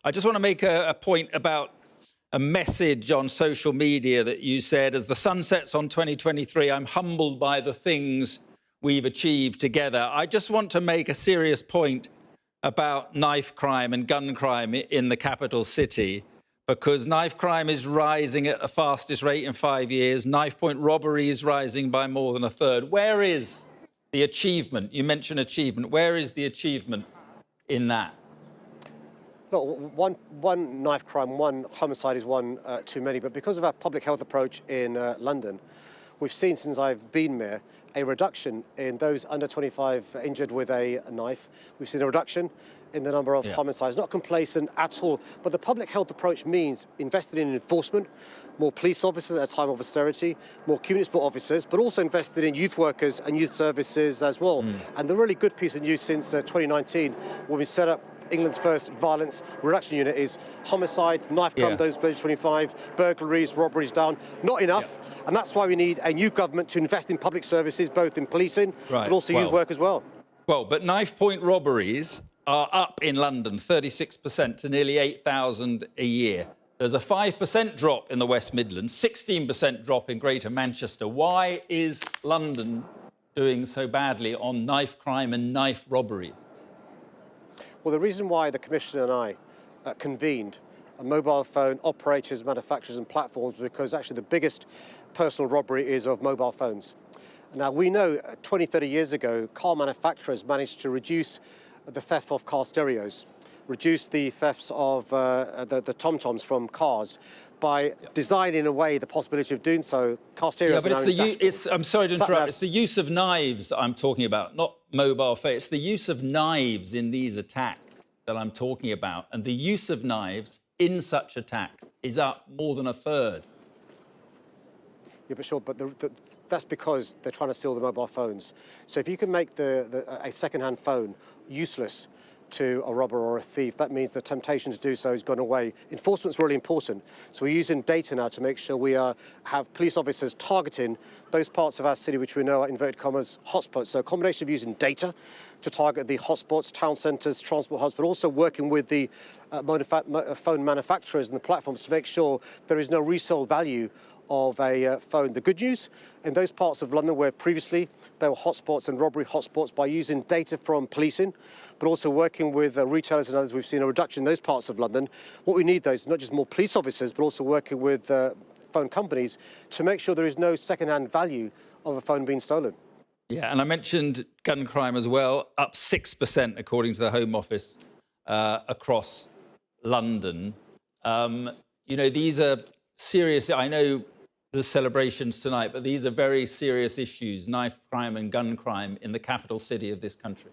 I just want to make a point about a message on social media that you said, as the sun sets on 2023, I'm humbled by the things we've achieved together. I just want to make a serious point about knife crime and gun crime in the capital city, because knife crime is rising at the fastest rate in 5 years. Knife point robbery is rising by more than a third. Where is the achievement? You mentioned achievement. Where is the achievement in that? Look, one knife crime, one homicide is one too many, but because of our public health approach in London, we've seen since I've been mayor a reduction in those under 25 injured with a knife. We've seen a reduction in the number of homicides, not complacent at all, but the public health approach means invested in enforcement, more police officers at a time of austerity, more community support officers, but also invested in youth workers and youth services as well. And the really good piece of news since 2019, when we set up England's first violence reduction unit, is homicide, knife crime, those below 25, burglaries, robberies down. Not enough, and that's why we need a new government to invest in public services, both in policing, but also youth work as well. Well, but knife point robberies are up in London, 36% to nearly 8,000 a year. There's a 5% drop in the West Midlands, 16% drop in Greater Manchester. Why is London doing so badly on knife crime and knife robberies? Well, the reason why the Commissioner and I convened mobile phone operators, manufacturers and platforms was because actually the biggest personal robbery is of mobile phones. Now, we know 20, 30 years ago, car manufacturers managed to reduce the theft of car stereos, reduce the thefts of the tom-toms from cars by designing away the possibility of doing so. Car stereos but I'm sorry to interrupt. It's the use of knives I'm talking about, not mobile phones. It's the use of knives in these attacks that I'm talking about. And the use of knives in such attacks is up more than a third. Yeah, but sure, but that's because they're trying to steal the mobile phones. So if you can make a second-hand phone useless to a robber or a thief, that means the temptation to do so has gone away. Enforcement's really important. So we're using data now to make sure we have police officers targeting those parts of our city which we know are, inverted commas, hotspots. So a combination of using data to target the hotspots, town centres, transport hubs, but also working with the phone manufacturers and the platforms to make sure there is no resale value of a phone. The good news, in those parts of London where previously there were hotspots and robbery hotspots, by using data from policing, but also working with retailers and others, we've seen a reduction in those parts of London. What we need, though, is not just more police officers, but also working with phone companies to make sure there is no second-hand value of a phone being stolen. Yeah, and I mentioned gun crime as well, up 6% according to the Home Office across London. You know, these are serious. I know the celebrations tonight, but these are very serious issues, knife crime and gun crime in the capital city of this country.